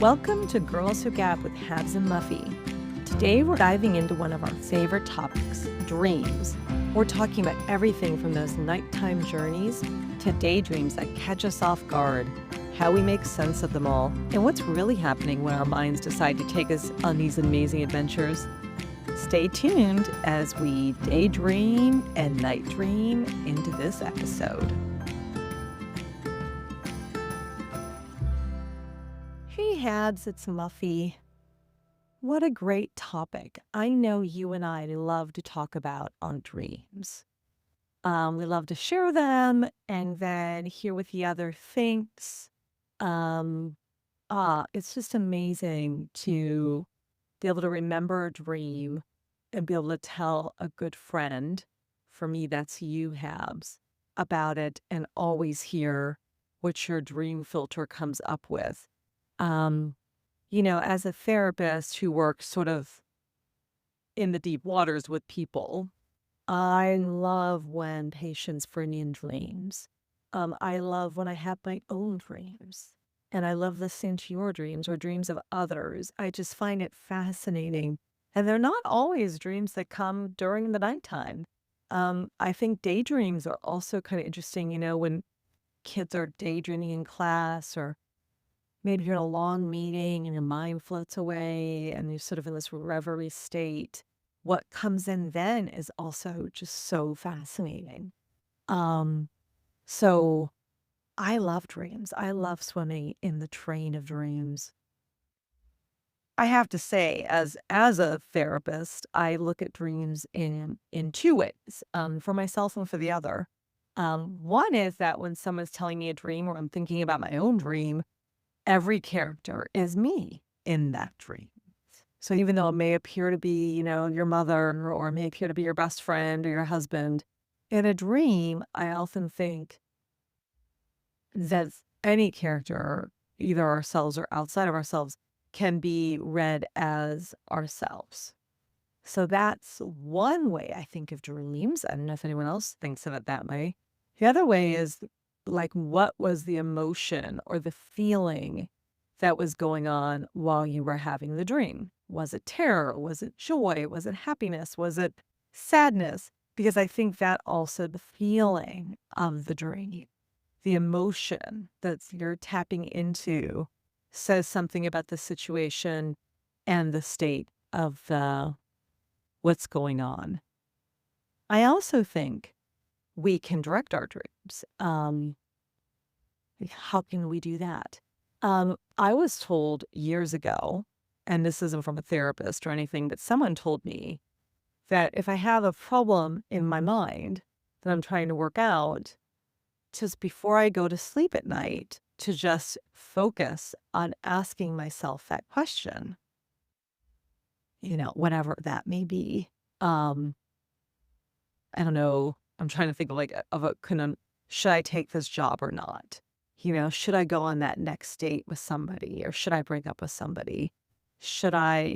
Welcome to Girls Who Gab with Habs and Muffy. Today we're diving into one of our favorite topics, dreams. We're talking about everything from those nighttime journeys to daydreams that catch us off guard, how we make sense of them all, and what's really happening when our minds decide to take us on these amazing adventures. Stay tuned as we daydream and night dream into this episode. Hey Habs, it's Muffy. What a great topic. I know you and I love to talk about on dreams. We love to share them and then hear what the other thinks. It's just amazing to be able to remember a dream and be able to tell a good friend, for me that's you, Habs, about it and always hear what your dream filter comes up with. As a therapist who works sort of in the deep waters with people, I love when patients bring in dreams. I love when I have my own dreams. And I love listening to your dreams or dreams of others. I just find it fascinating. And they're not always dreams that come during the nighttime. I think daydreams are also kind of interesting, when kids are daydreaming in class, or maybe you're in a long meeting and your mind floats away and you're sort of in this reverie state. What comes in then is also just so fascinating. So I love dreams. I love swimming in the train of dreams. I have to say, as a therapist, I look at dreams in two ways, for myself and for the other. One is that when someone's telling me a dream or I'm thinking about my own dream, every character is me in that dream. So even though it may appear to be, your mother, or it may appear to be your best friend or your husband, in a dream, I often think that any character, either ourselves or outside of ourselves, can be read as ourselves. So that's one way I think of dreams. I don't know if anyone else thinks of it that way. The other way is like, what was the emotion or the feeling that was going on while you were having the dream? Was it terror? Was it joy? Was it happiness? Was it sadness? Because I think that also the feeling of the dream, the emotion that you're tapping into, says something about the situation and the state of what's going on. I also think we can direct our dreams. How can we do that? I was told years ago, and this isn't from a therapist or anything, but someone told me that if I have a problem in my mind that I'm trying to work out, just before I go to sleep at night, to just focus on asking myself that question, whatever that may be. I don't know. I'm trying to think of a should I take this job or not? Should I go on that next date with somebody, or should I break up with somebody? Should I,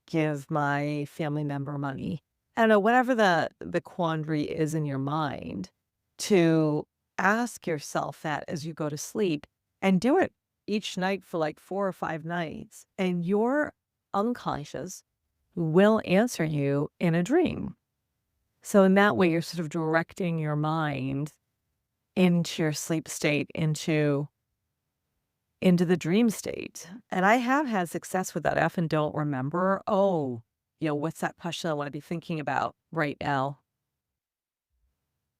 give my family member money? I don't know, whatever the quandary is in your mind, to ask yourself that as you go to sleep, and do it each night for like 4 or 5 nights. And your unconscious will answer you in a dream. So in that way, you're sort of directing your mind into your sleep state, into the dream state. And I have had success with that. I often don't remember, what's that question I want to be thinking about right now?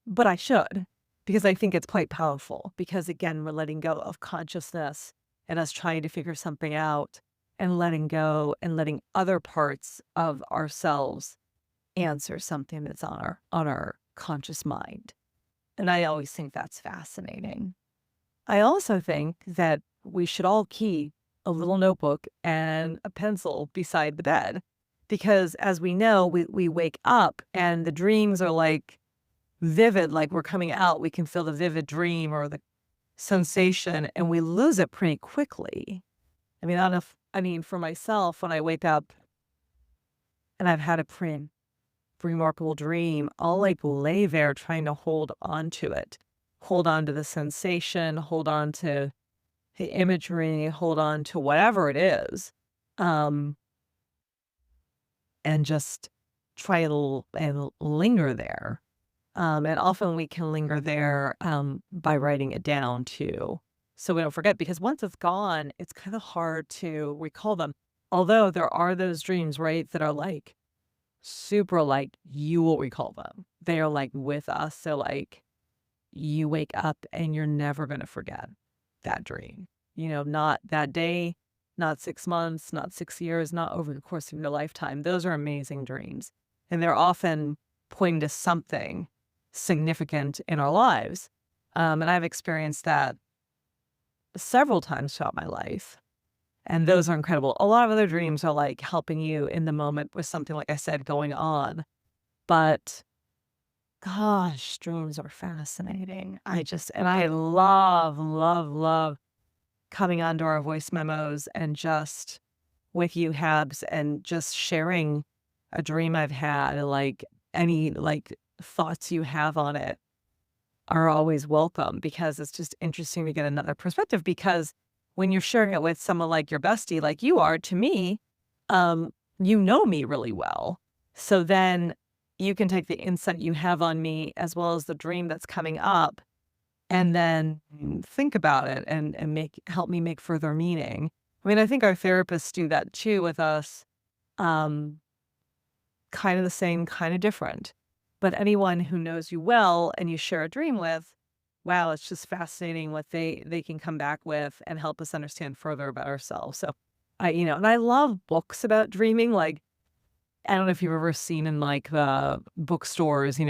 But I should, because I think it's quite powerful. Because again, we're letting go of consciousness and us trying to figure something out, and letting go and letting other parts of ourselves answer something that's on our conscious mind. And I always think that's fascinating. I also think that we should all keep a little notebook and a pencil beside the bed, because as we know, we wake up and the dreams are like vivid, like we're coming out. We can feel the vivid dream or the sensation, and we lose it pretty quickly. I mean, I don't know for myself, when I wake up and I've had a pretty remarkable dream, I'll lay there trying to hold on to it, hold on to the sensation, hold on to the imagery, hold on to whatever it is, um, and just try to and linger there. And often we can linger there by writing it down too. So we don't forget, because once it's gone, it's kind of hard to recall them. Although there are those dreams, right, that are like super like you will recall them. They are like with us. So like you wake up and you're never going to forget that dream. Not that day, not 6 months, not 6 years, not over the course of your lifetime. Those are amazing dreams. And they're often pointing to something significant in our lives. And I've experienced that several times throughout my life. And those are incredible. A lot of other dreams are like helping you in the moment with something, like I said, going on. But gosh, dreams are fascinating. And I love, love, love coming onto our voice memos and just with you, Habs, and just sharing a dream I've had, like any like thoughts you have on it are always welcome, because it's just interesting to get another perspective. Because when you're sharing it with someone like your bestie, like you are to me, um, you know me really well. So then you can take the insight you have on me as well as the dream that's coming up, and then think about it and help me make further meaning. I mean, I think our therapists do that too with us. Um, Kind of the same, kind of different. But anyone who knows you well and you share a dream with, wow, it's just fascinating what they can come back with and help us understand further about ourselves. So and I love books about dreaming. Like, I don't know if you've ever seen in like the bookstores,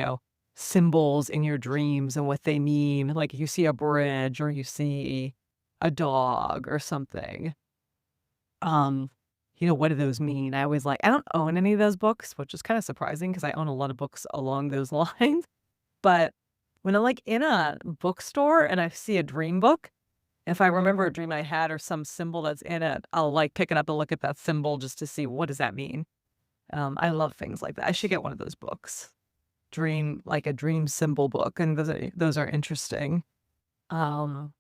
symbols in your dreams and what they mean. Like you see a bridge or you see a dog or something. Um, what do those mean? I don't own any of those books, which is kind of surprising because I own a lot of books along those lines. But when I'm like in a bookstore and I see a dream book, if I remember a dream I had or some symbol that's in it, I'll like pick it up and look at that symbol just to see what does that mean. I love things like that. I should get one of those books, like a dream symbol book, and those are interesting. Um,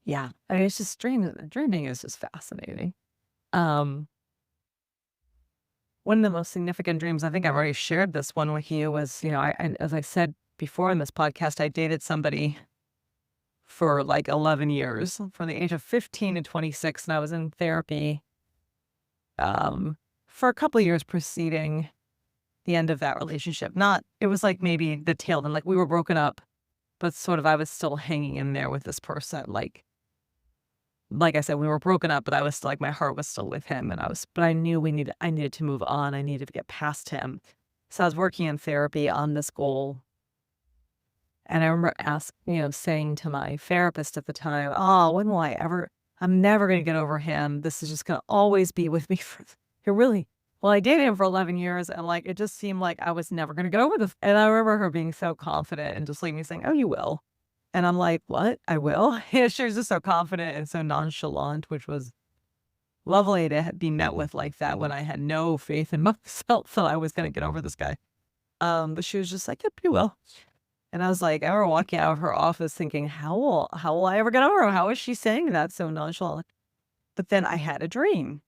yeah, I mean, it's just dreaming is just fascinating. Um, One of the most significant dreams, I think I've already shared this one with you, was, as I said before in this podcast, I dated somebody for like 11 years, from the age of 15 to 26, and I was in therapy for a couple of years preceding the end of that relationship. It was like maybe the tail end, like we were broken up, but sort of I was still hanging in there with this person. Like I said, we were broken up, but I was still like, my heart was still with him. But I knew I needed to move on. I needed to get past him. So I was working in therapy on this goal. And I remember saying to my therapist at the time, oh, when will I'm never going to get over him. This is just going to always be with me well, I dated him for 11 years and like, it just seemed like I was never going to get over this. And I remember her being so confident and just like me saying, oh, you will. And I'm like, what? I will? Yeah, she was just so confident and so nonchalant, which was lovely to be met with like that when I had no faith in myself that I was going to get over this guy. But she was just like, yep, you will. And I was like, I remember walking out of her office thinking, how will I ever get over her? How is she saying that so nonchalant? But then I had a dream.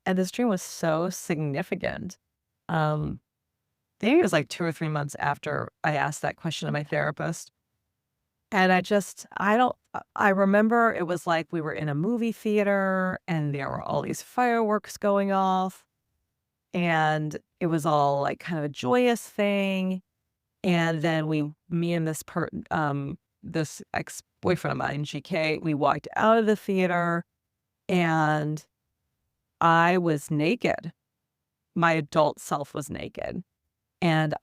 And this dream was so significant. I think it was like 2 or 3 months after I asked that question to my therapist. And I remember it was like we were in a movie theater and there were all these fireworks going off. And it was all like kind of a joyous thing. And then me and this ex-boyfriend of mine, GK, we walked out of the theater and I was naked. My adult self was naked. And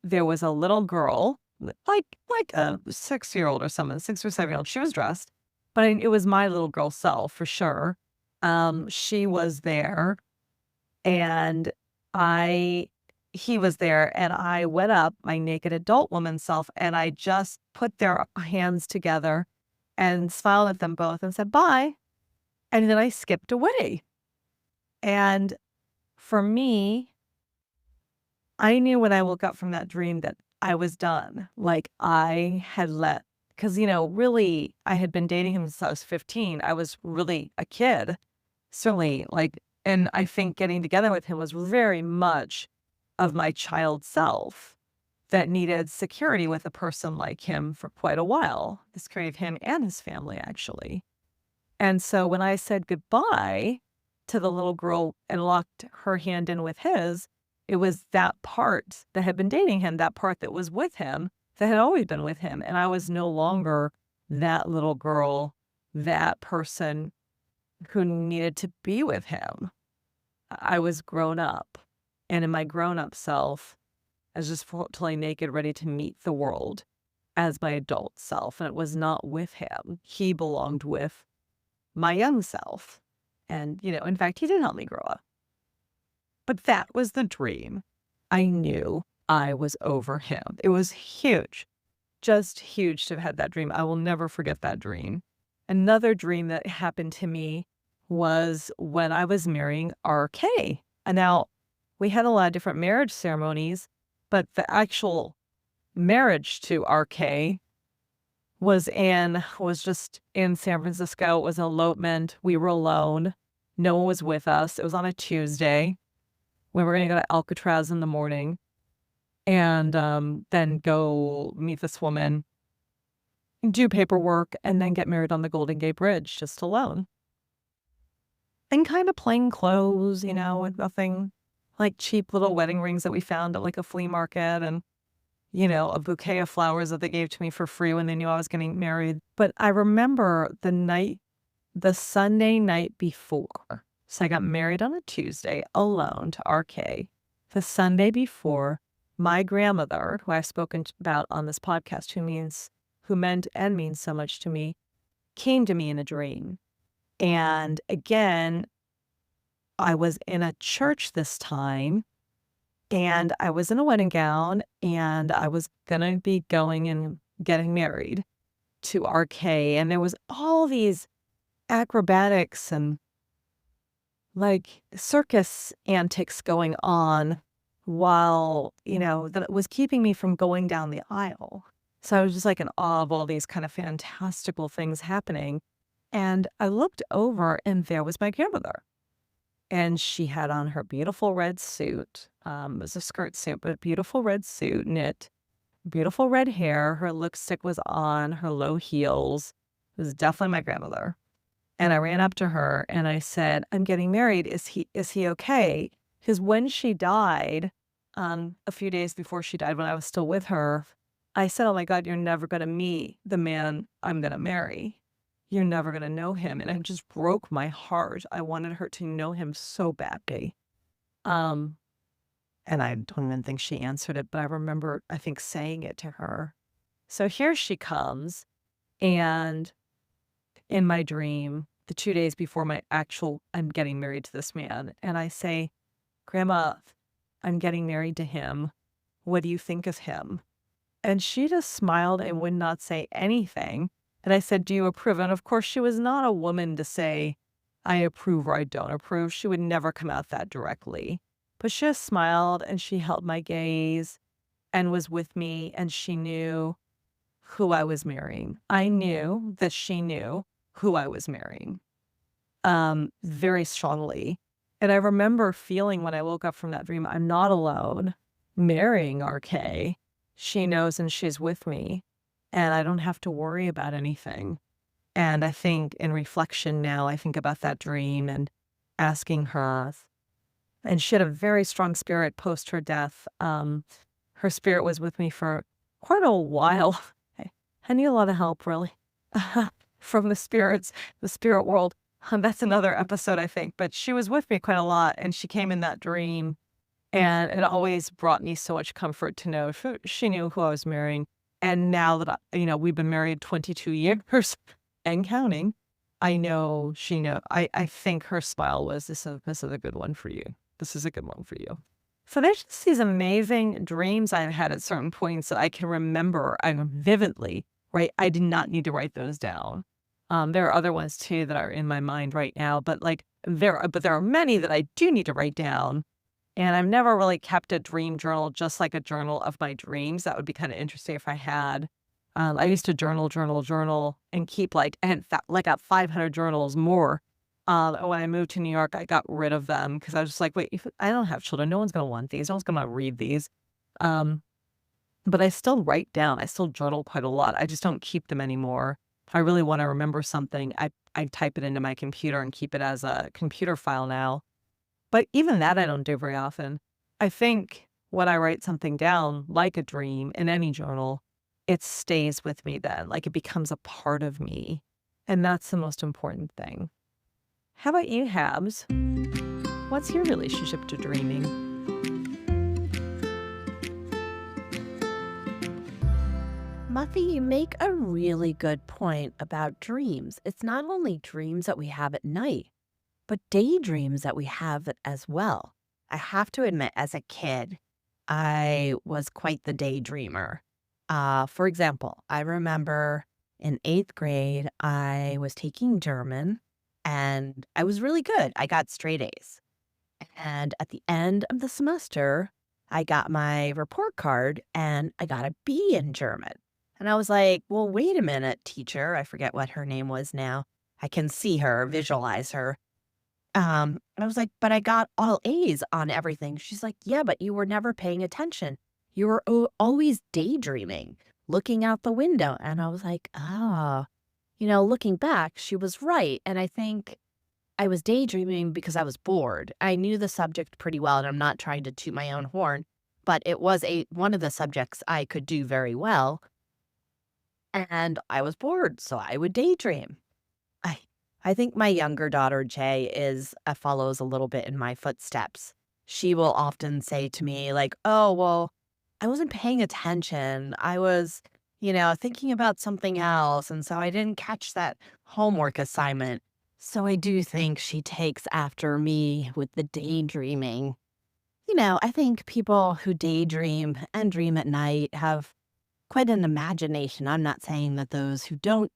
there was a little girl, like a 6-year-old or something, 6 or 7-year-old. She was dressed, but it was my little girl self for sure. She was there and he was there, and I went up, my naked adult woman self, and I just put their hands together and smiled at them both and said, bye. And then I skipped away. And for me, I knew when I woke up from that dream that I was done. Like I had let because, really, I had been dating him since I was 15. I was really a kid, certainly, and I think getting together with him was very much of my child self that needed security with a person like him for quite a while. The security of him and his family, actually. And so when I said goodbye to the little girl and locked her hand in with his, it was that part that had been dating him, that part that was with him, that had always been with him. And I was no longer that little girl, that person who needed to be with him. I was grown up. And in my grown up self, I was just totally naked, ready to meet the world as my adult self. And it was not with him. He belonged with my young self. And, in fact, he did help me grow up. But that was the dream. I knew I was over him. It was huge, just huge to have had that dream. I will never forget that dream. Another dream that happened to me was when I was marrying RK. And now we had a lot of different marriage ceremonies, but the actual marriage to RK was just in San Francisco. It was an elopement. We were alone. No one was with us. It was on a Tuesday. We were going to go to Alcatraz in the morning and then go meet this woman, do paperwork, and then get married on the Golden Gate Bridge just alone. And kind of plain clothes, with nothing, like cheap little wedding rings that we found at like a flea market and, a bouquet of flowers that they gave to me for free when they knew I was getting married. But I remember the Sunday night before. So I got married on a Tuesday alone to RK. The Sunday before, my grandmother, who I've spoken about on this podcast, who meant and means so much to me, came to me in a dream. And again, I was in a church this time, and I was in a wedding gown, and I was going to be going and getting married to RK. And there was all these acrobatics and like circus antics going on while, that was keeping me from going down the aisle. So I was just like in awe of all these kind of fantastical things happening. And I looked over and there was my grandmother. And she had on her beautiful red suit. It was a skirt suit, but a beautiful red suit, knit, beautiful red hair. Her lipstick was on, her low heels. It was definitely my grandmother. And I ran up to her and I said, I'm getting married. Is he okay? Because when she died, a few days before she died, when I was still with her, I said, oh my God, you're never going to meet the man I'm going to marry. You're never going to know him. And it just broke my heart. I wanted her to know him so badly. And I don't even think she answered it, but I remember, I think, saying it to her. So here she comes, and in my dream, the 2 days before I'm getting married to this man. And I say, Grandma, I'm getting married to him. What do you think of him? And she just smiled and would not say anything. And I said, do you approve? And of course, she was not a woman to say, I approve or I don't approve. She would never come out that directly. But she just smiled and she held my gaze and was with me, and she knew who I was marrying. I knew that she knew who I was marrying very strongly. And I remember feeling when I woke up from that dream, I'm not alone marrying RK. She knows and she's with me, and I don't have to worry about anything. And I think in reflection now, I think about that dream and asking her, and she had a very strong spirit post her death. Her spirit was with me for quite a while. I need a lot of help, really, from the spirits, the spirit world. That's another episode, I think. But she was with me quite a lot, and she came in that dream, and it always brought me so much comfort to know she knew who I was marrying. And now that we've been married 22 years and counting, I know she knows. I think her smile was, this is a good one for you. This is a good one for you. So there's just these amazing dreams I've had at certain points that I can remember vividly, right? I did not need to write those down. There are other ones too that are in my mind right now, but there are many that I do need to write down. And I've never really kept a dream journal, just like a journal of my dreams. That would be kind of interesting if I had. I used to journal, and keep I had like 500 journals more. When I moved to New York, I got rid of them because I was just like, wait, if I don't have children, no one's gonna want these. No one's gonna read these. Um, but I still write down. I still journal quite a lot. I just don't keep them anymore. If I really want to remember something, I type it into my computer and keep it as a computer file now. But even that I don't do very often. I think when I write something down, like a dream in any journal, it stays with me then, like it becomes a part of me. And that's the most important thing. How about you, Habs? What's your relationship to dreaming? Muffy, you make a really good point about dreams. It's not only dreams that we have at night, but daydreams that we have as well. I have to admit, as a kid, I was quite the daydreamer. For example, I remember in eighth grade, I was taking German and I was really good. I got straight A's. And at the end of the semester, I got my report card and I got a B in German. And I was like, well, wait a minute, teacher. I forget what her name was now. I can see her, visualize her. And I was like, but I got all A's on everything. She's like, yeah, but you were never paying attention. You were always daydreaming, looking out the window. And I was like, oh, looking back, she was right. And I think I was daydreaming because I was bored. I knew the subject pretty well, and I'm not trying to toot my own horn, but it was one of the subjects I could do very well, and I was bored, so I would daydream. I I think my younger daughter, Jay, follows a little bit in my footsteps. She will often say to me like, "Oh, well, I wasn't paying attention. I was, thinking about something else, and so I didn't catch that homework assignment." So I do think she takes after me with the daydreaming. I think people who daydream and dream at night have quite an imagination. I'm not saying that those who don't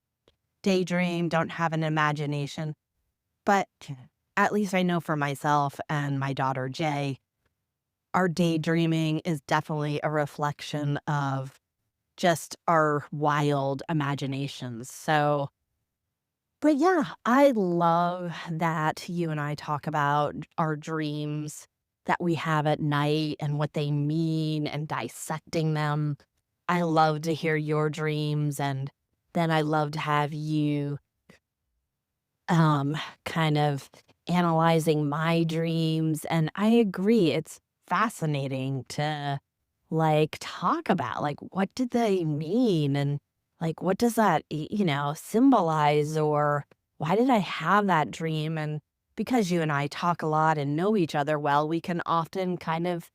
daydream don't have an imagination, but at least I know for myself and my daughter Jay, our daydreaming is definitely a reflection of just our wild imaginations. So, but yeah, I love that you and I talk about our dreams that we have at night and what they mean and dissecting them. I love to hear your dreams, and then I love to have you kind of analyzing my dreams. And I agree, it's fascinating to talk about what did they mean, and what does that symbolize, or why did I have that dream? And because you and I talk a lot and know each other well, we can often kind of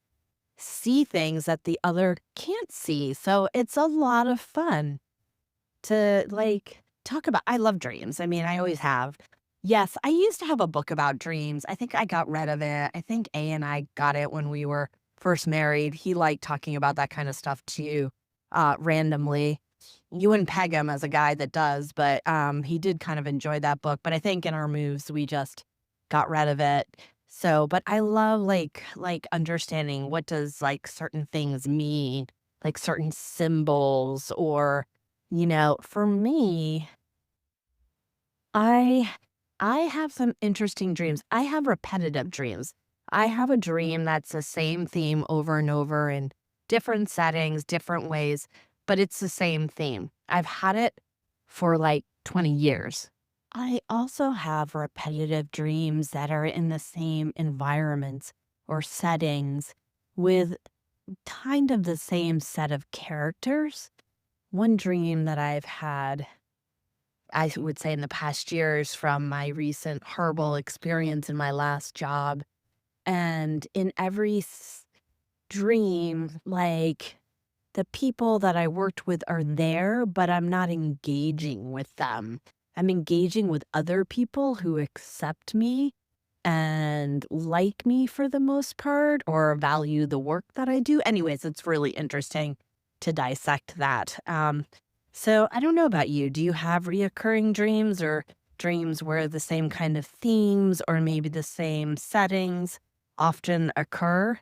see things that the other can't see. So it's a lot of fun to talk about. I love dreams. I mean, I always have. Yes, I used to have a book about dreams. I think I got rid of it. I think A and I got it when we were first married. He liked talking about that kind of stuff too, randomly. You wouldn't peg him as a guy that does, but he did kind of enjoy that book. But I think in our moves, we just got rid of it. So, but I love understanding what does certain things mean, like certain symbols, or for me, I I have some interesting dreams. I have repetitive dreams. I have a dream that's the same theme over and over in different settings, different ways, but it's the same theme. I've had it for 20 years. I also have repetitive dreams that are in the same environments or settings with kind of the same set of characters. One dream that I've had, I would say in the past years from my recent horrible experience in my last job. And in every dream, the people that I worked with are there, but I'm not engaging with them. I'm engaging with other people who accept me and like me for the most part, or value the work that I do. Anyways, it's really interesting to dissect that. So I don't know about you. Do you have reoccurring dreams, or dreams where the same kind of themes or maybe the same settings often occur?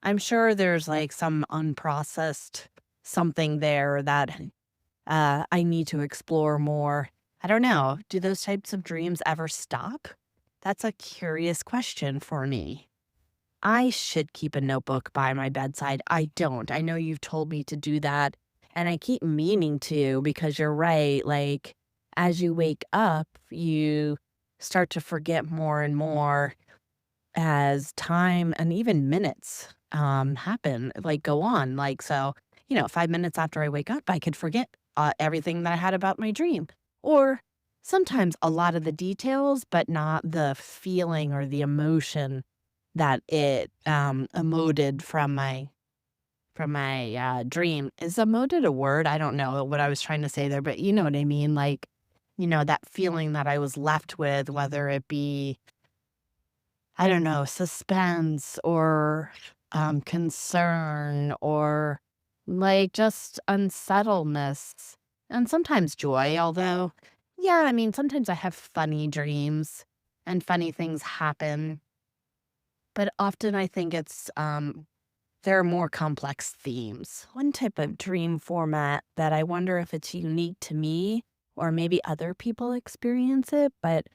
I'm sure there's some unprocessed something there that I need to explore more. I don't know. Do those types of dreams ever stop? That's a curious question for me. I should keep a notebook by my bedside. I don't. I know you've told me to do that, and I keep meaning to because you're right. Like, as you wake up, you start to forget more and more as time and even minutes happen, like go on. Like, so, 5 minutes after I wake up, I could forget everything that I had about my dream. Or sometimes a lot of the details, but not the feeling or the emotion that it emoted from my dream. Is emoted a word? I don't know what I was trying to say there, but you know what I mean. Like, that feeling that I was left with, whether it be, I don't know, suspense or concern or like just unsettledness and sometimes joy. Although, yeah, I mean, sometimes I have funny dreams and funny things happen, but often I think there are more complex themes. One type of dream format that I wonder if it's unique to me or maybe other people experience it, but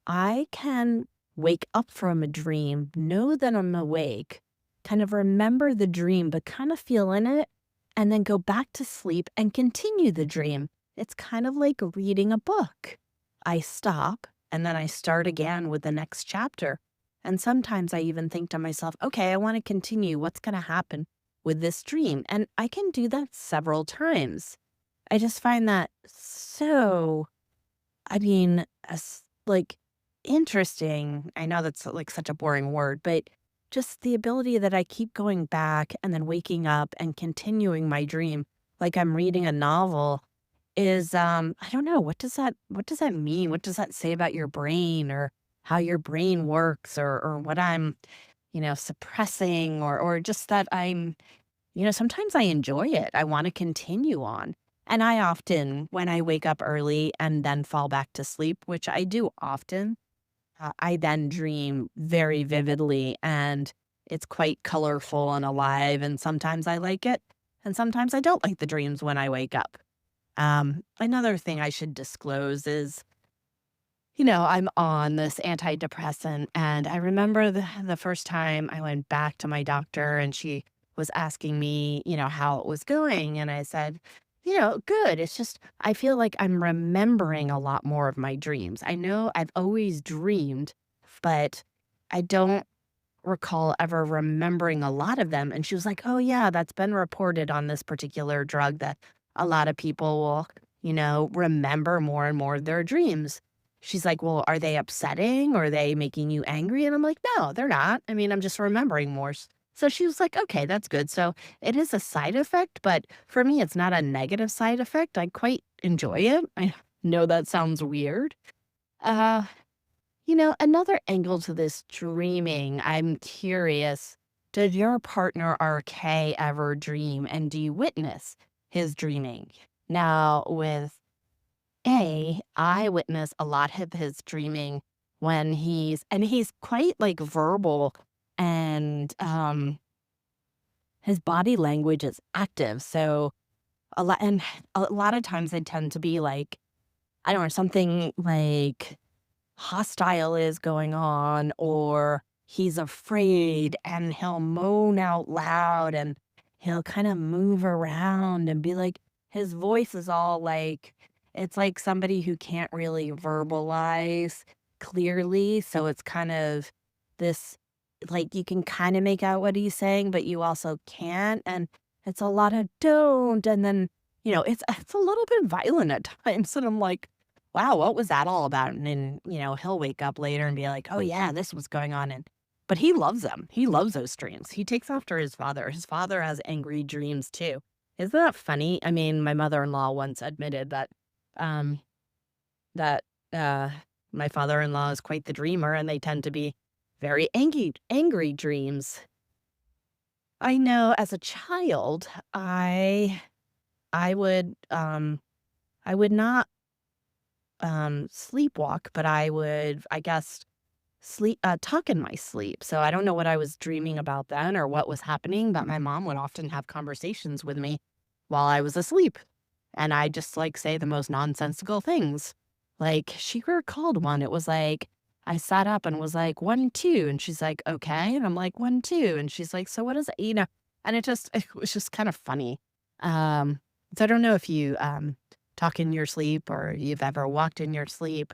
I can wake up from a dream, know that I'm awake, kind of remember the dream, but kind of feel in it, and then go back to sleep and continue the dream. It's kind of like reading a book. I stop and then I start again with the next chapter. And sometimes I even think to myself, okay, I want to continue. What's going to happen with this dream? And I can do that several times. I just find that so, I mean, like interesting. I know that's like such a boring word, but just the ability that I keep going back and then waking up and continuing my dream like I'm reading a novel is I don't know, what does that mean? What does that say about your brain or how your brain works or what I'm, suppressing or just that sometimes I enjoy it. I want to continue on. And I often, when I wake up early and then fall back to sleep, which I do often, I then dream very vividly and it's quite colorful and alive. And sometimes I like it. And sometimes I don't like the dreams when I wake up. Another thing I should disclose is, I'm on this antidepressant, and I remember the first time I went back to my doctor and she was asking me, how it was going. And I said, good. It's just, I feel like I'm remembering a lot more of my dreams. I know I've always dreamed, but I don't recall ever remembering a lot of them. And she was like, oh, yeah, that's been reported on this particular drug that a lot of people will, remember more and more of their dreams. She's like, well, are they upsetting? Or are they making you angry? And I'm like, no, they're not. I mean, I'm just remembering more. So she was like, okay, that's good. So it is a side effect, but for me, it's not a negative side effect. I quite enjoy it. I know that sounds weird. Uh, another angle to this dreaming, I'm curious, did your partner RK ever dream and do you witness his dreaming? Now, with I witness a lot of his dreaming when he's quite like verbal and his body language is active. So a lot of times they tend to be like, I don't know, something like hostile is going on or he's afraid and he'll moan out loud and he'll kind of move around and be like his voice is all like it's like somebody who can't really verbalize clearly, so it's kind of this like you can kind of make out what he's saying but you also can't, and it's a lot of don't, and then it's a little bit violent at times and I'm like, wow, what was that all about? And then, he'll wake up later and be like, oh, yeah, this was going on. But he loves them. He loves those dreams. He takes after his father. His father has angry dreams too. Isn't that funny? I mean, my mother-in-law once admitted um, that, uh, my father-in-law is quite the dreamer and they tend to be very angry dreams. I know as a child, I would, I would not sleepwalk, but I would, I guess, talk in my sleep. So I don't know what I was dreaming about then or what was happening, but my mom would often have conversations with me while I was asleep. and I just like say the most nonsensical things. Like she recalled one. It was like I sat up and was like 1, 2, and she's like, okay, and I'm like 1, 2, and she's like, so what is it? And it was just kind of funny. Um, so I don't know if you talk in your sleep or you've ever walked in your sleep,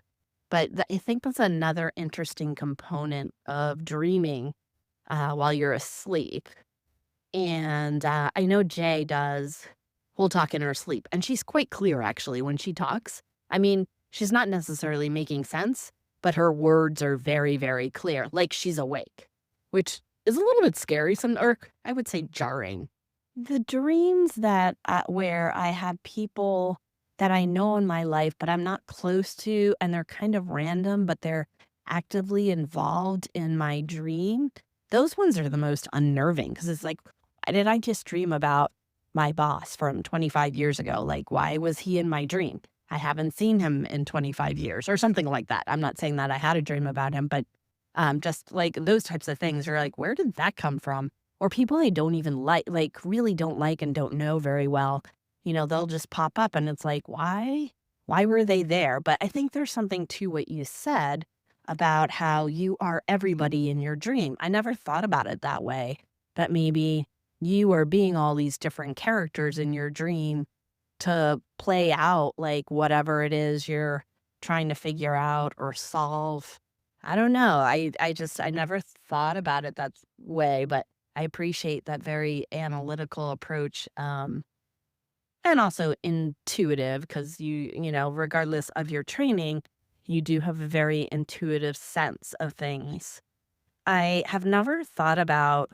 but I think that's another interesting component of dreaming while you're asleep. And I know Jay does. We'll talk in her sleep, and she's quite clear actually when she talks. I mean, she's not necessarily making sense, but her words are very, very clear, like she's awake, which is a little bit scary, or I would say jarring. The dreams that where I have people that I know in my life, but I'm not close to, and they're kind of random, but they're actively involved in my dream. Those ones are the most unnerving because it's like, why did I just dream about my boss from 25 years ago? Like, why was he in my dream? I haven't seen him in 25 years or something like that. I'm not saying that I had a dream about him, but just like those types of things are like, where did that come from? Or people I don't even like really don't like and don't know very well, they'll just pop up and it's like, why? Why were they there? But I think there's something to what you said about how you are everybody in your dream. I never thought about it that way, that maybe you are being all these different characters in your dream to play out like whatever it is you're trying to figure out or solve. I don't know. I never thought about it that way, but I appreciate that very analytical approach, and also intuitive because regardless of your training, you do have a very intuitive sense of things. I have never thought about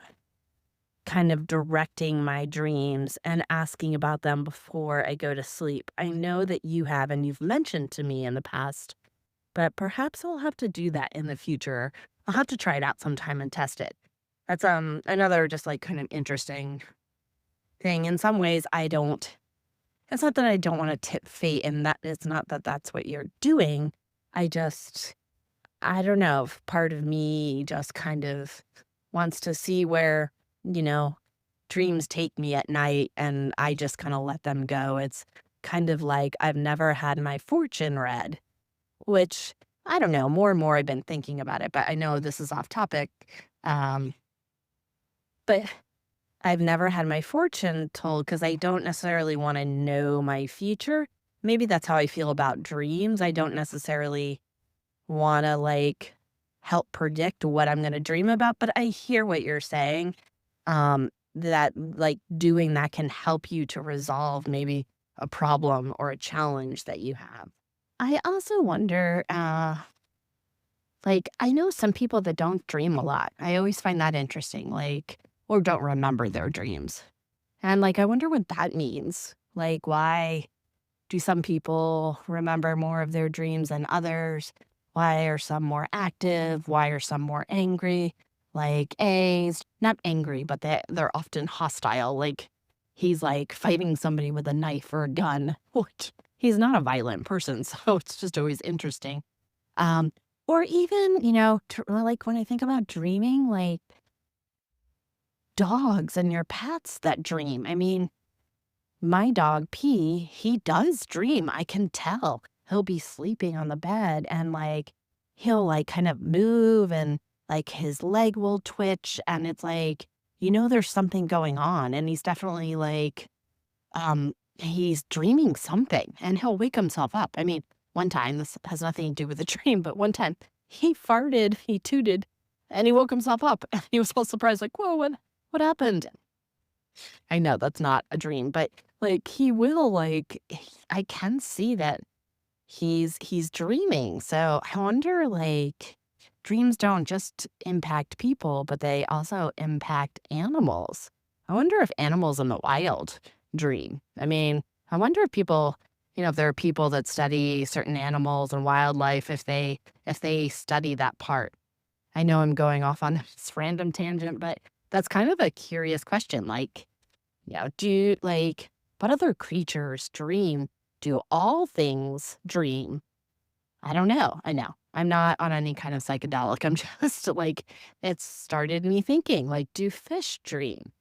kind of directing my dreams and asking about them before I go to sleep. I know that you have, and you've mentioned to me in the past, but perhaps I'll have to do that in the future. I'll have to try it out sometime and test it. That's another just like kind of interesting thing. In some ways, I don't. It's not that I don't want to tip fate, and that it's not that that's what you're doing. I just, I don't know. Part of me just kind of wants to see where you know dreams take me at night, and I just kind of let them go. It's kind of like I've never had my fortune read, which I don't know. More and more, I've been thinking about it, but I know this is off topic. Um, but I've never had my fortune told because I don't necessarily want to know my future. Maybe that's how I feel about dreams. I don't necessarily want to like help predict what I'm going to dream about, but I hear what you're saying. That like doing that can help you to resolve maybe a problem or a challenge that you have. I also wonder, like, I know some people that don't dream a lot. I always find that interesting, like, or don't remember their dreams. And like, I wonder what that means. Like, why do some people remember more of their dreams than others? Why are some more active? Why are some more angry? Like A's, not angry, but they're often hostile. Like he's like fighting somebody with a knife or a gun, which he's not a violent person. So it's just always interesting. Um, or even, like when I think about dreaming, like dogs and your pets that dream. I mean, my dog P, he does dream. I can tell. He'll be sleeping on the bed and like he'll like kind of move and like his leg will twitch and it's like, there's something going on and he's definitely like he's dreaming something and he'll wake himself up. I mean, one time, this has nothing to do with the dream, but one time he farted, he tooted, and he woke himself up. And he was all surprised, like, whoa, what happened? I know that's not a dream, but like he will I can see that he's dreaming. So I wonder like dreams don't just impact people, but they also impact animals. I wonder if animals in the wild dream. I mean, I wonder if people, if there are people that study certain animals and wildlife, if they study that part. I know I'm going off on this random tangent, but that's kind of a curious question. Like, what other creatures dream? Do all things dream? I don't know. I know. I'm not on any kind of psychedelic. I'm just like, it started me thinking, like, do fish dream?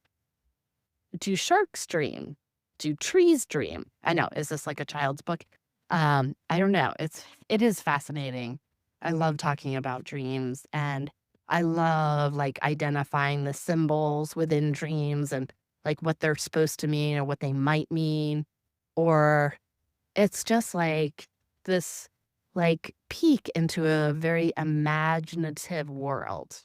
Do sharks dream? do trees dream? I know, is this like a child's book? I don't know. It is fascinating. I love talking about dreams, and I love like identifying the symbols within dreams and like what they're supposed to mean or what they might mean. Or it's just like this like peek into a very imaginative world.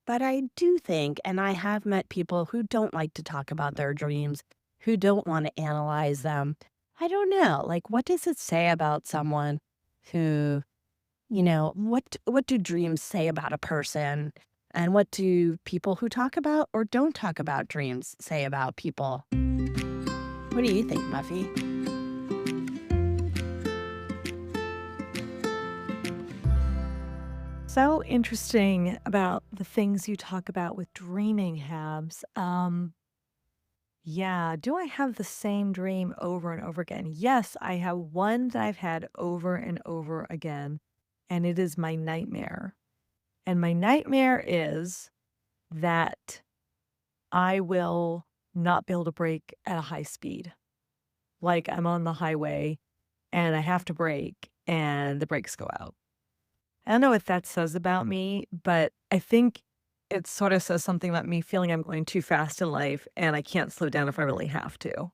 But I do think, and I have met people who don't like to talk about their dreams, who don't want to analyze them. I don't know. Like, what does it say about someone who, what do dreams say about a person? And what do people who talk about or don't talk about dreams say about people? What do you think, Muffy? So interesting about the things you talk about with dreaming, Habs. Yeah, do I have the same dream over and over again? Yes, I have one that I've had over and over again, and it is my nightmare. And my nightmare is that I will not be able to brake at a high speed. Like I'm on the highway and I have to brake and the brakes go out. I don't know what that says about me, but I think it sort of says something about me feeling I'm going too fast in life and I can't slow down if I really have to.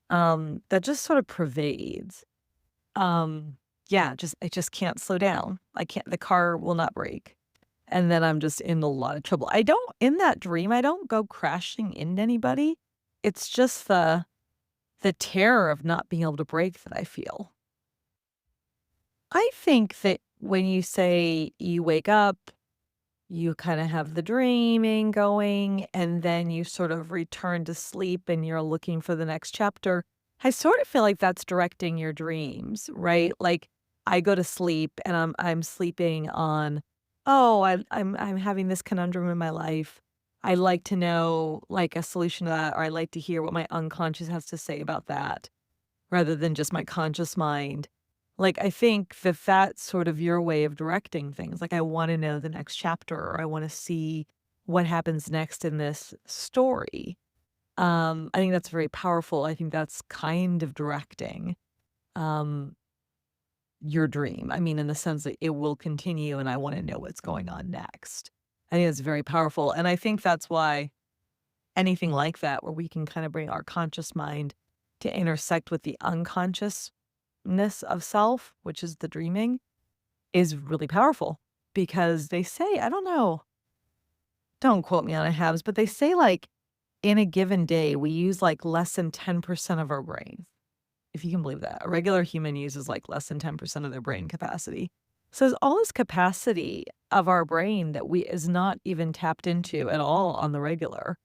That just sort of pervades. Yeah, just I just can't slow down. I can't the car will not brake. And then I'm just in a lot of trouble. I don't in that dream, I don't go crashing into anybody. It's just the terror of not being able to brake that I feel. I think that when you say you wake up, you kinda have the dreaming going, and then you sort of return to sleep and you're looking for the next chapter. I sort of feel like that's directing your dreams, right? Like, I go to sleep and I'm sleeping on, "Oh, I'm having this conundrum in my life. I like to know, like, a solution to that, or I like to hear what my unconscious has to say about that." Rather than just my conscious mind. Like, I think that that's sort of your way of directing things. Like, I wanna know the next chapter, or I wanna see what happens next in this story. I think that's very powerful. I think that's kind of directing, um, your dream. I mean, in the sense that it will continue and I wanna know what's going on next. I think it's very powerful, and I think that's why anything like that, where we can kinda bring our conscious mind to intersect with the unconsciousness of self, which is the dreaming, is really powerful because they say, I don't know, don't quote me on it, Habs, but they say like in a given day, we use like less than 10% of our brain. If you can believe that. A regular human uses like less than 10% of their brain capacity. So there's all this capacity of our brain that we is not even tapped into at all on the regular.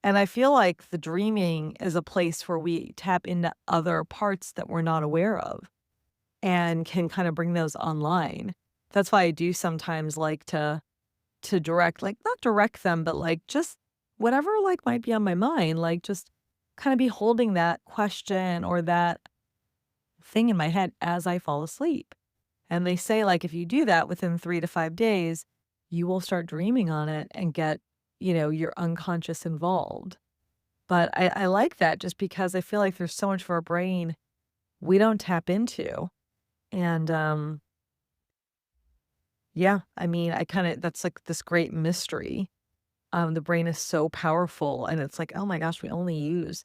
And I feel like the dreaming is a place where we tap into other parts that we're not aware of and can kind of bring those online. That's why I do sometimes like to direct, like not direct them, but like just whatever like might be on my mind, like just kind of be holding that question or that thing in my head as I fall asleep. And they say like if you do that within 3 to 5 days, you will start dreaming on it and get, your unconscious involved. But I like that just because I feel like there's so much of our brain we don't tap into. And, yeah, I mean, I kinda that's like this great mystery. The brain is so powerful and it's like, oh my gosh, we only use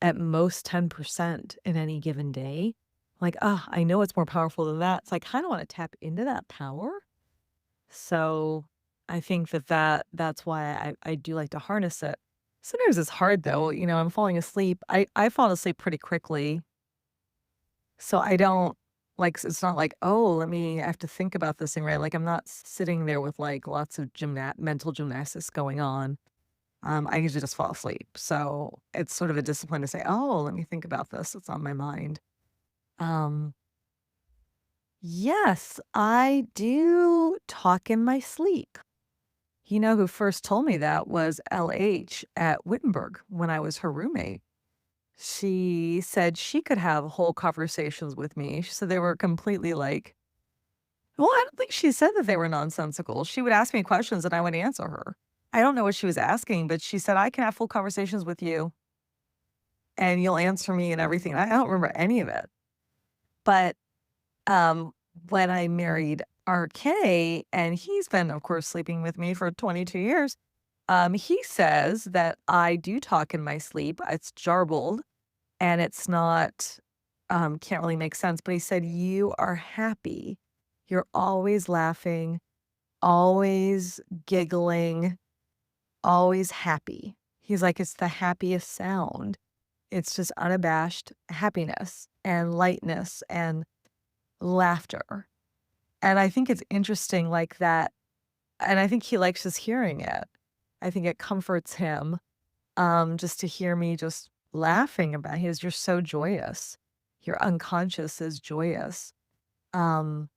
at most 10% in any given day. Like, ah, I know it's more powerful than that. So I kinda wanna tap into that power. So I think that's why I do like to harness it. Sometimes it's hard though, I'm falling asleep. I fall asleep pretty quickly. So I don't it's not like, "Oh, I have to think about this thing," right? Like, I'm not sitting there with, like, lots of mental gymnastics going on. I usually just fall asleep. So it's sort of a discipline to say, "Oh, let me think about this. It's on my mind." Um, yes, I do talk in my sleep. You know who first told me that was LH at Wittenberg when I was her roommate. She said she could have whole conversations with me. She said they were completely well, I don't think she said that they were nonsensical. She would ask me questions and I would answer her. I don't know what she was asking, but she said, I can have full conversations with you. and you'll answer me and everything. I don't remember any of it. But, um, when I married RK, and he's been, of course, sleeping with me for 22 years, he says that I do talk in my sleep. It's jarbled and it's not, can't really make sense. But he said, "You are happy. You're always laughing, always giggling, always happy." He's like, "It's the happiest sound. It's just unabashed happiness and lightness and laughter." And I think it's interesting like that, and I think he likes just hearing it. I think it comforts him, just to hear me just laughing about his, "You're so joyous. Your unconscious is joyous." Um,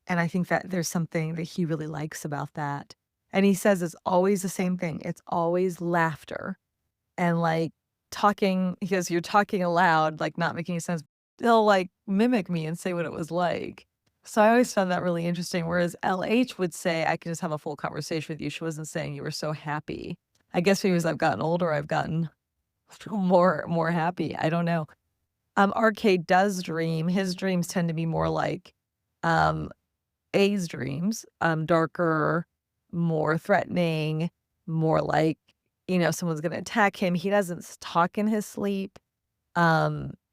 and I think that there's something that he really likes about that. And he says it's always the same thing. It's always laughter and, like, talking, he goes, "You're talking aloud, like, not making sense." He'll, like, mimic me and say what it was like. So I always found that really interesting, whereas LH would say, "I can just have a full conversation with you." She wasn't saying you were so happy. I guess maybe as I've gotten older, I've gotten more happy. I don't know. RK does dream. His dreams tend to be more like, um, A's dreams, darker, more threatening, more like, someone's gonna attack him. He doesn't talk in his sleep.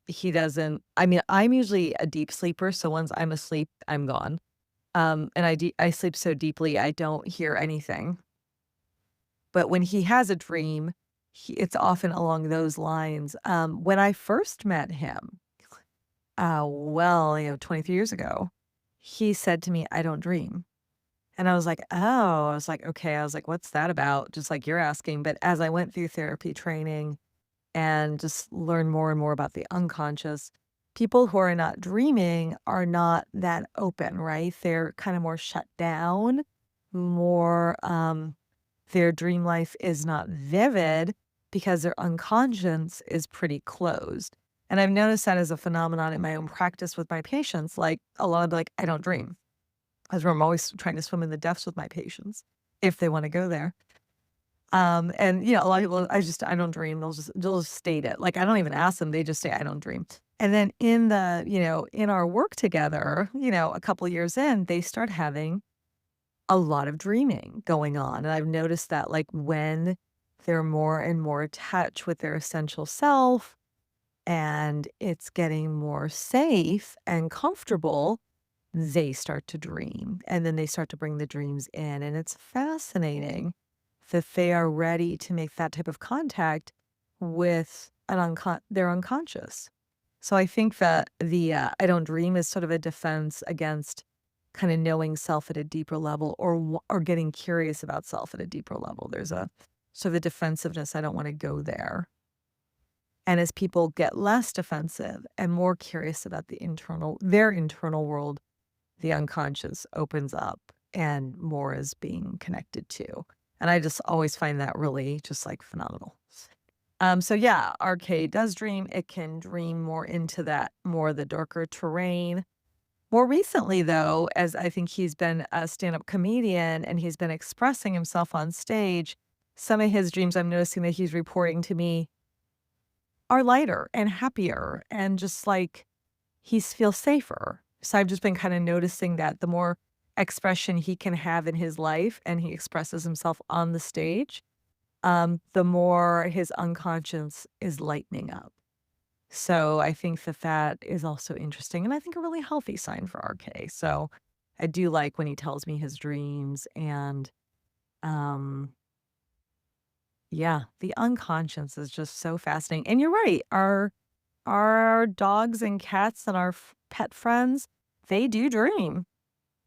He doesn't, I mean, I'm usually a deep sleeper, so once I'm asleep, I'm gone. And I sleep so deeply, I don't hear anything. But when he has a dream, it's often along those lines. When I first met him, well, 23 years ago, he said to me, "I don't dream." And I was like, "Oh," I was like, "Okay." I was like, "What's that about?" Just like you're asking. But as I went through therapy training and just learn more and more about the unconscious, people who are not dreaming are not that open, right? They're kind of more shut down, more, their dream life is not vivid because their unconscious is pretty closed. And I've noticed that as a phenomenon in my own practice with my patients. Like a lot of like, I don't dream. That's where I'm always trying to swim in the depths with my patients if they want to go there. And a lot of people, I don't dream. They'll just state it. Like I don't even ask them. They just say, "I don't dream." And then in our work together, a couple years in, they start having a lot of dreaming going on. And I've noticed that like when they're more and more attached with their essential self and it's getting more safe and comfortable, they start to dream. And then they start to bring the dreams in. And it's fascinating that they are ready to make that type of contact with their unconscious. So I think that the I don't dream is sort of a defense against kind of knowing self at a deeper level, or getting curious about self at a deeper level. There's a sort of a defensiveness. I don't want to go there. And as people get less defensive and more curious about their internal world, the unconscious opens up and more is being connected to. And I just always find that really just like phenomenal. So yeah, RK does dream. It can dream more into that, more the darker terrain. More recently, though, as I think he's been a stand-up comedian and he's been expressing himself on stage, some of his dreams I'm noticing that he's reporting to me are lighter and happier and just like he feels safer. So I've just been kind of noticing that the more expression he can have in his life and he expresses himself on the stage, the more his unconscious is lightening up. So I think that that is also interesting and I think a really healthy sign for RK. So I do like when he tells me his dreams and um yeah, the unconscious is just so fascinating. And you're right, our dogs and cats and our pet friends, they do dream.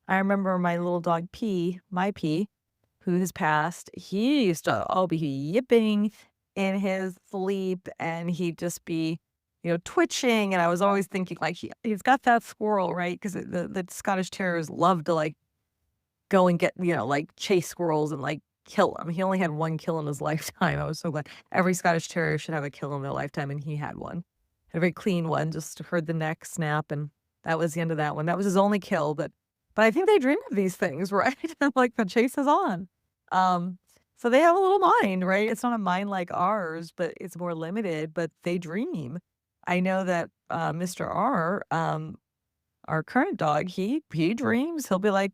I remember my little dog P, who has passed, he used to be yipping in his sleep and he'd just be, twitching. And I was always thinking like he's got that squirrel, right? Because the Scottish Terriers love to like go and get, like chase squirrels and like kill them. He only had one kill in his lifetime. I was so glad. Every Scottish Terrier should have a kill in their lifetime, and he had one. A very clean one, just heard the neck snap, and that was the end of that one. That was his only kill, but I think they dream of these things, right? Like, the chase is on. Um, So they have a little mind, right? It's not a mind like ours, but it's more limited, but they dream. I know that, Mr. R, our current dog, he dreams. He'll be like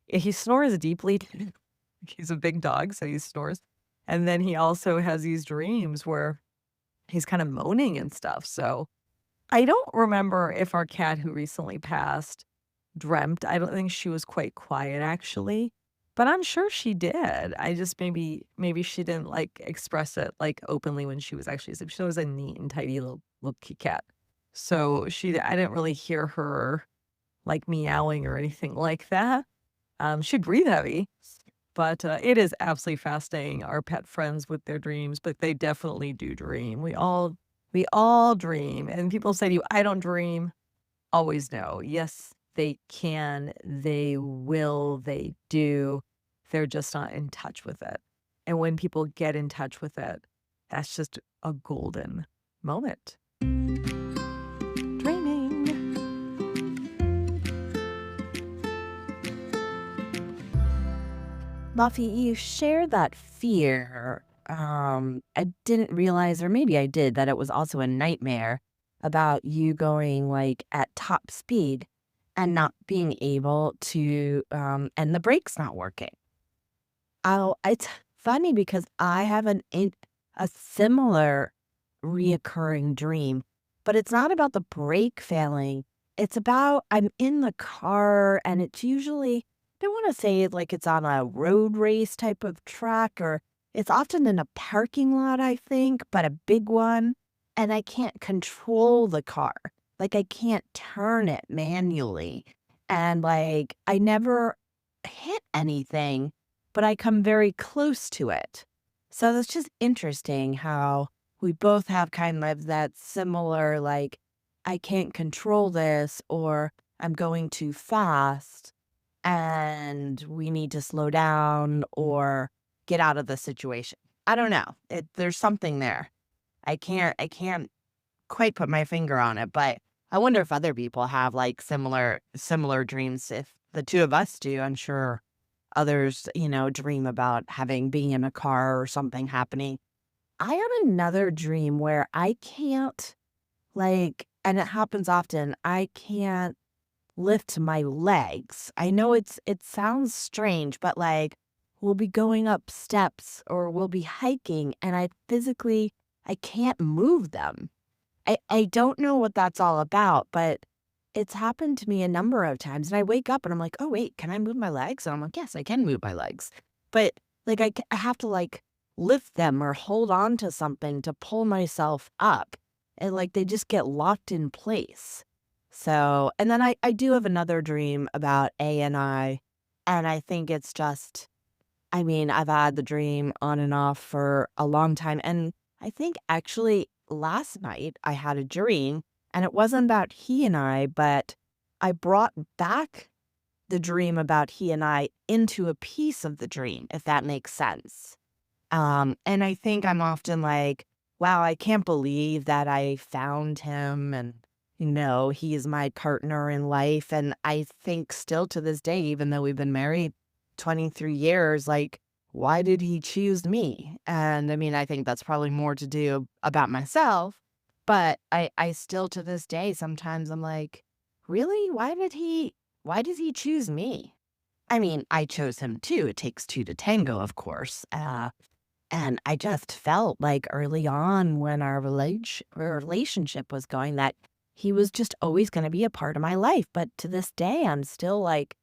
he snores deeply. He's a big dog, so he snores. And then he also has these dreams where he's kinda moaning and stuff, so I don't remember if our cat who recently passed dreamt. I don't think she was quite quiet actually, but I'm sure she did. I just maybe she didn't, like, express it, like, openly when she was actually asleep. She was a neat and tidy little kitty cat. So I didn't really hear her, like, meowing or anything like that. She'd breathe heavy, but, it is absolutely fascinating, our pet friends with their dreams, but they definitely do dream. We all dream, and people say to you, "I don't dream." Always no. Yes, they can, they will, they do. They're just not in touch with it. And when people get in touch with it, that's just a golden moment. Dreaming. Muffy, you share that fear. I didn't realize, or maybe I did, that it was also a nightmare about you going like at top speed and not being able to, and the brakes not working. It's funny because I have a similar reoccurring dream, but it's not about the brake failing. It's about I'm in the car and it's usually, I don't want to say it like it's on a road race type of track, or it's often in a parking lot, I think, but a big one. And I can't control the car. Like I can't turn it manually. And like I never hit anything, but I come very close to it. So that's just interesting how we both have kind of that similar, like, I can't control this, or I'm going too fast and we need to slow down or get out of the situation. I don't know. There's something there. I can't quite put my finger on it, but I wonder if other people have like similar dreams. If the two of us do, I'm sure others, dream about being in a car or something happening. I have another dream where I can't, like, and it happens often, I can't lift my legs. I know it sounds strange, but like we'll be going up steps or we'll be hiking and I can't move them. I don't know what that's all about, but it's happened to me a number of times, and I wake up and I'm like, "Oh, wait, can I move my legs?" And I'm like, "Yes, I can move my legs." But, like, I have to, like, lift them or hold on to something to pull myself up, and, like, they just get locked in place. So and then I do have another dream about A and I think it's just I mean, I've had the dream on and off for a long time, and I think actually last night I had a dream, and it wasn't about he and I, but I brought back the dream about he and I into a piece of the dream, if that makes sense. And I think I'm often like, wow, I can't believe that I found him and, he is my partner in life. And I think still to this day, even though we've been married 23 years, like, why did he choose me? And I mean, I think that's probably more to do about myself, but I still to this day, sometimes I'm like, really? Why did he choose me? I mean, I chose him too. It takes two to tango, of course. And I just felt like early on when our relationship was going that he was just always going to be a part of my life. But to this day, I'm still like,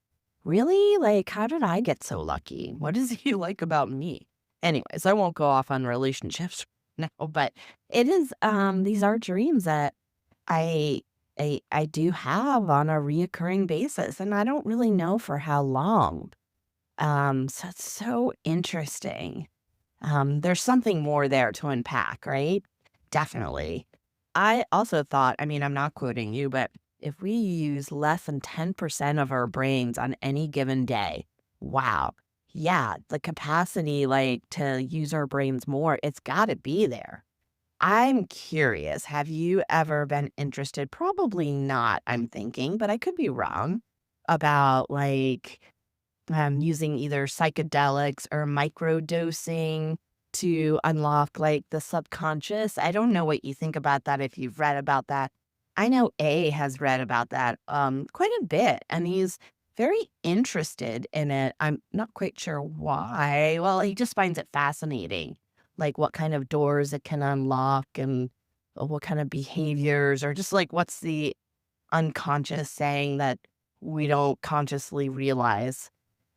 really? Like, how did I get so lucky? What does he like about me? Anyways, I won't go off on relationships now, but these are dreams that I I do have on a reoccurring basis, and I don't really know for how long. So it's so interesting. There's something more there to unpack, right? Definitely. I also thought, I mean, I'm not quoting you, but if we use less than 10% of our brains on any given day, wow. Yeah, the capacity like to use our brains more, it's got to be there. I'm curious, have you ever been interested? Probably not, I'm thinking, but I could be wrong about like using either psychedelics or microdosing to unlock like the subconscious. I don't know what you think about that if you've read about that. I know A has read about that quite a bit, and he's very interested in it. I'm not quite sure why. Well, he just finds it fascinating, like what kind of doors it can unlock and what kind of behaviors, or just like what's the unconscious saying that we don't consciously realize.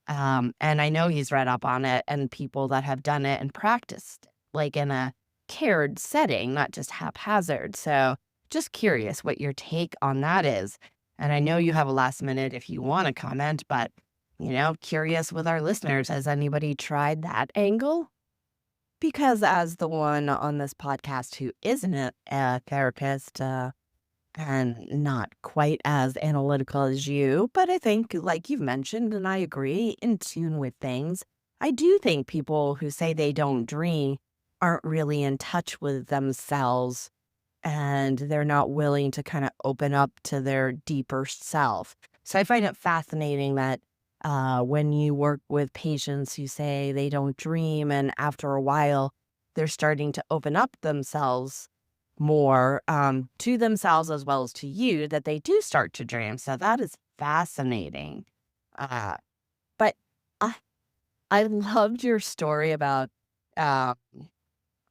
And I know he's read up on it and people that have done it and practiced, like in a cared setting, not just haphazard. So just curious what your take on that is. And I know you have a last minute if you want to comment, but curious with our listeners, has anybody tried that angle? Because as the one on this podcast who isn't a therapist, and not quite as analytical as you, but I think, like you've mentioned, and I agree, in tune with things. I do think people who say they don't dream aren't really in touch with themselves and they're not willing to kind of open up to their deeper self. So I find it fascinating that when you work with patients who say they don't dream, and after a while, they're starting to open up themselves more to themselves as well as to you, that they do start to dream. So that is fascinating. Uh, but I, I loved your story about uh,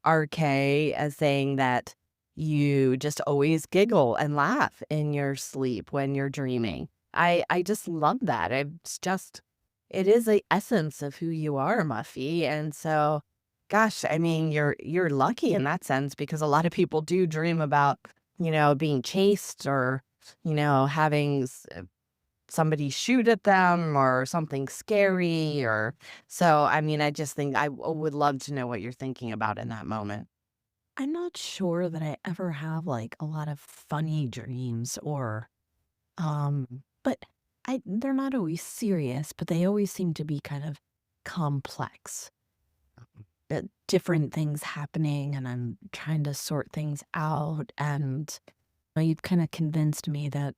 RK as saying that you just always giggle and laugh in your sleep when you're dreaming. I just love that. It is the essence of who you are, Muffy. And so, gosh, I mean, you're lucky in that sense because a lot of people do dream about, being chased or, having somebody shoot at them or something scary or so. I mean, I just think would love to know what you're thinking about in that moment. I'm not sure that I ever have like a lot of funny dreams or but they're not always serious, but they always seem to be kind of complex. Different things happening and I'm trying to sort things out and you've kind of convinced me that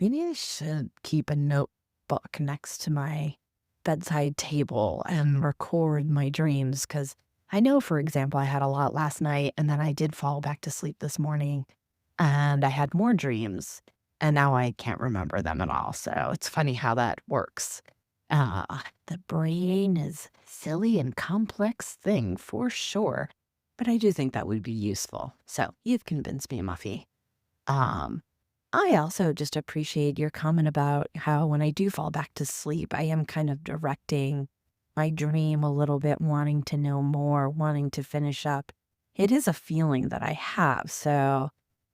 maybe I should keep a notebook next to my bedside table and record my dreams because I know, for example, I had a lot last night and then I did fall back to sleep this morning and I had more dreams and now I can't remember them at all. So it's funny how that works. The brain is silly and complex thing for sure, but I do think that would be useful. So you've convinced me, Muffy. Um, I also just appreciate your comment about how when I do fall back to sleep, I am kind of directing my dream a little bit, wanting to know more, wanting to finish up. It is a feeling that I have. So,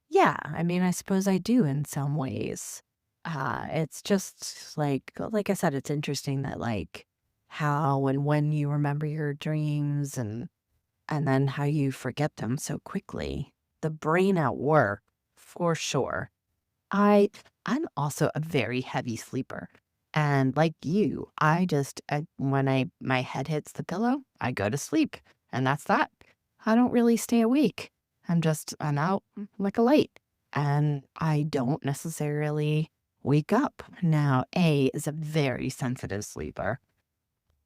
yeah, I mean, I suppose I do in some ways. It's just like I said, it's interesting that like how and when you remember your dreams and then how you forget them so quickly. The brain at work, for sure. I I'm also a very heavy sleeper. And like you, when my head hits the pillow, I go to sleep. And that's that. I don't really stay awake. I'm out like a light. And I don't necessarily wake up. Now, A is a very sensitive sleeper,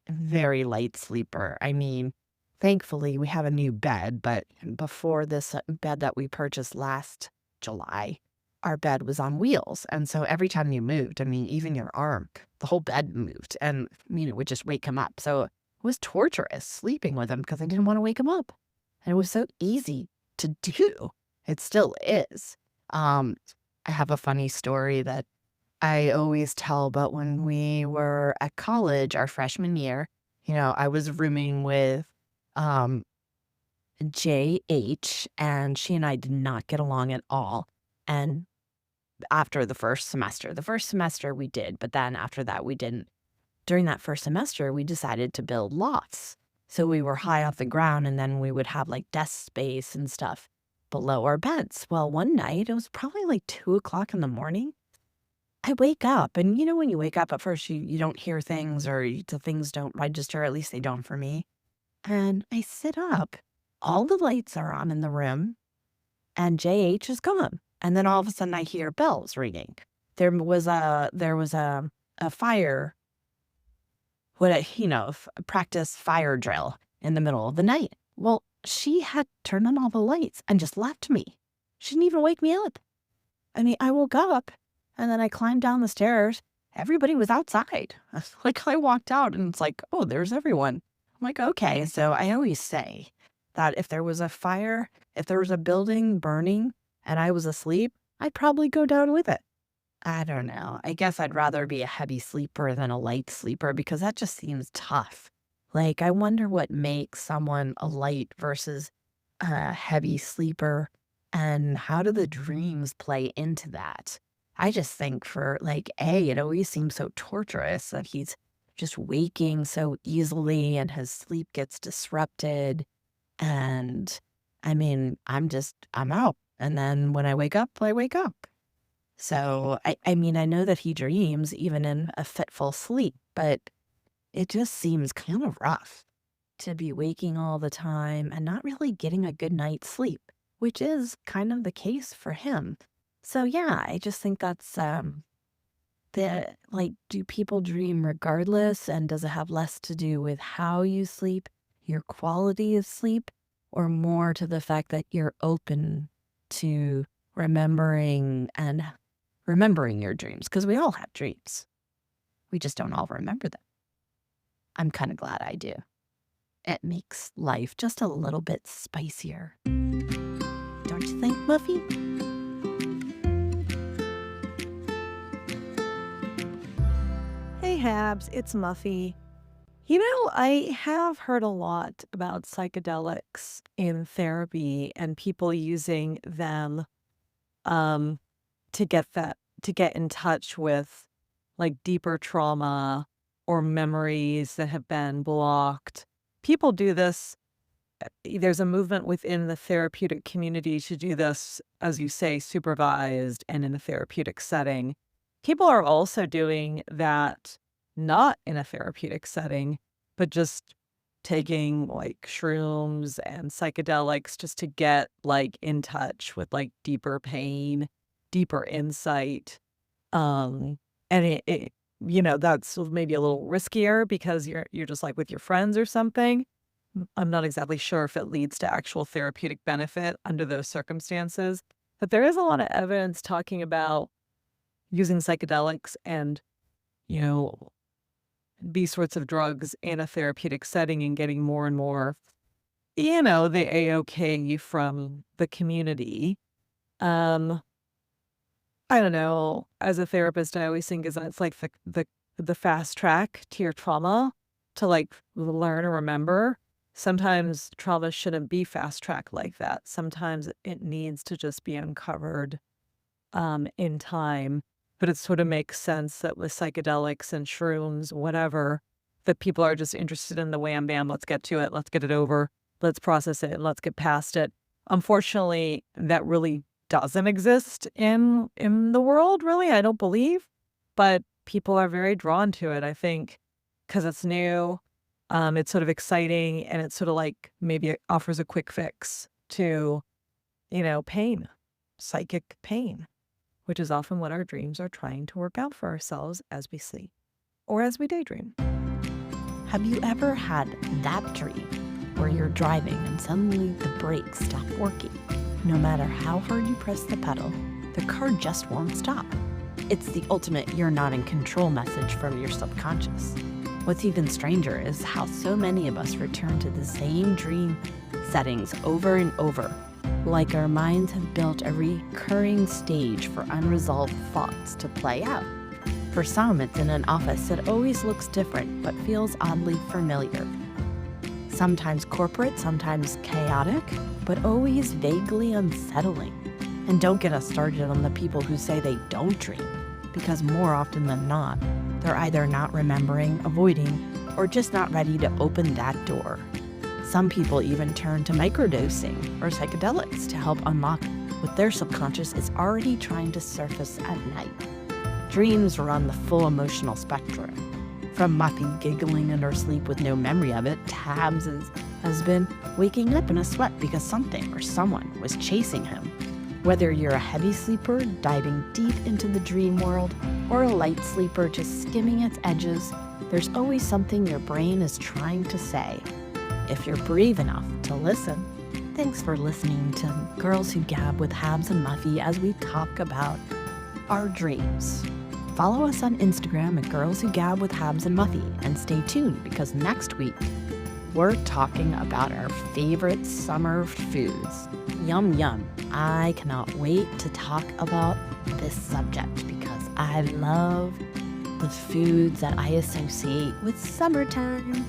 very light sleeper. I mean, thankfully we have a new bed, but before this bed that we purchased last July, our bed was on wheels. And so every time you moved, I mean, even your arm, the whole bed moved and, it would just wake him up. So it was torturous sleeping with him because I didn't want to wake him up. And it was so easy to do. It still is. I have a funny story that I always tell about when we were at college, our freshman year. I was rooming with um, JH, and she and I did not get along at all. And after the first semester we did, but then after that we didn't. During that first semester, we decided to build lofts. So we were high off the ground, and then we would have like desk space and stuff below our beds. Well, one night, it was probably like 2 o'clock in the morning. I wake up, and when you wake up at first, you don't hear things or the things don't register, at least they don't for me. And I sit up. All the lights are on in the room, and JH is gone. And then all of a sudden, I hear bells ringing. There was a fire practice fire drill in the middle of the night. Well, she had turned on all the lights and just left me. She didn't even wake me up. I mean, I woke up and then I climbed down the stairs. Everybody was outside. Like, I walked out and it's like, oh, there's everyone. I'm like, okay. So I always say that if there was a fire, if there was a building burning and I was asleep, I'd probably go down with it. I don't know. I guess I'd rather be a heavy sleeper than a light sleeper because that just seems tough. Like, I wonder what makes someone a light versus a heavy sleeper, and how do the dreams play into that? I just think for like, it always seems so torturous that he's just waking so easily and his sleep gets disrupted. And I mean, I'm out. And then when I wake up, I wake up. So, I mean, I know that he dreams even in a fitful sleep, but it just seems kind of rough to be waking all the time and not really getting a good night's sleep, which is kind of the case for him. So, yeah, I just think that's do people dream regardless? And does it have less to do with how you sleep, your quality of sleep, or more to the fact that you're open to remembering your dreams? Because we all have dreams. We just don't all remember them. I'm kind of glad I do. It makes life just a little bit spicier. Don't you think, Muffy? Hey Habs, it's Muffy. You know, I have heard a lot about psychedelics in therapy and people using them to get in touch with like deeper trauma or memories that have been blocked. People do this. There's a movement within the therapeutic community to do this, as you say, supervised and in a therapeutic setting. People are also doing that not in a therapeutic setting, but just taking like shrooms and psychedelics just to get like in touch with like deeper pain, deeper insight. And that's maybe a little riskier because you're just like with your friends or something. I'm not exactly sure if it leads to actual therapeutic benefit under those circumstances, but there is a lot of evidence talking about using psychedelics and, these sorts of drugs in a therapeutic setting and getting more and more, the A-OK from the community. I don't know. As a therapist, I always think is that it's like the fast track to your trauma to like learn or remember. Sometimes trauma shouldn't be fast track like that. Sometimes it needs to just be uncovered in time. But it sort of makes sense that with psychedelics and shrooms, whatever, that people are just interested in the wham bam, let's get to it, let's get it over, let's process it, let's get past it. Unfortunately, that really doesn't exist in the world, really, I don't believe. But people are very drawn to it, I think, because it's new, it's sort of exciting, and it's sort of like maybe it offers a quick fix to, pain, psychic pain, which is often what our dreams are trying to work out for ourselves as we sleep or as we daydream. Have you ever had that dream where you're driving and suddenly the brakes stop working? No matter how hard you press the pedal, the car just won't stop. It's the ultimate you're not in control message from your subconscious. What's even stranger is how so many of us return to the same dream settings over and over, like our minds have built a recurring stage for unresolved thoughts to play out. For some, it's in an office that always looks different but feels oddly familiar. Sometimes corporate, sometimes chaotic, but always vaguely unsettling. And don't get us started on the people who say they don't dream, because more often than not, they're either not remembering, avoiding, or just not ready to open that door. Some people even turn to microdosing or psychedelics to help unlock what their subconscious is already trying to surface at night. Dreams run the full emotional spectrum. From Muffy giggling in her sleep with no memory of it, to Habs' husband waking up in a sweat because something or someone was chasing him. Whether you're a heavy sleeper diving deep into the dream world or a light sleeper just skimming its edges, There's always something your brain is trying to say, if you're brave enough to listen. Thanks for listening to Girls Who Gab with Habs and Muffy as we talk about our dreams. Follow us on Instagram at Girls Who Gab with Habs and Muffy, and stay tuned because next week we're talking about our favorite summer foods. Yum yum. I cannot wait to talk about this subject because I love the foods that I associate with summertime.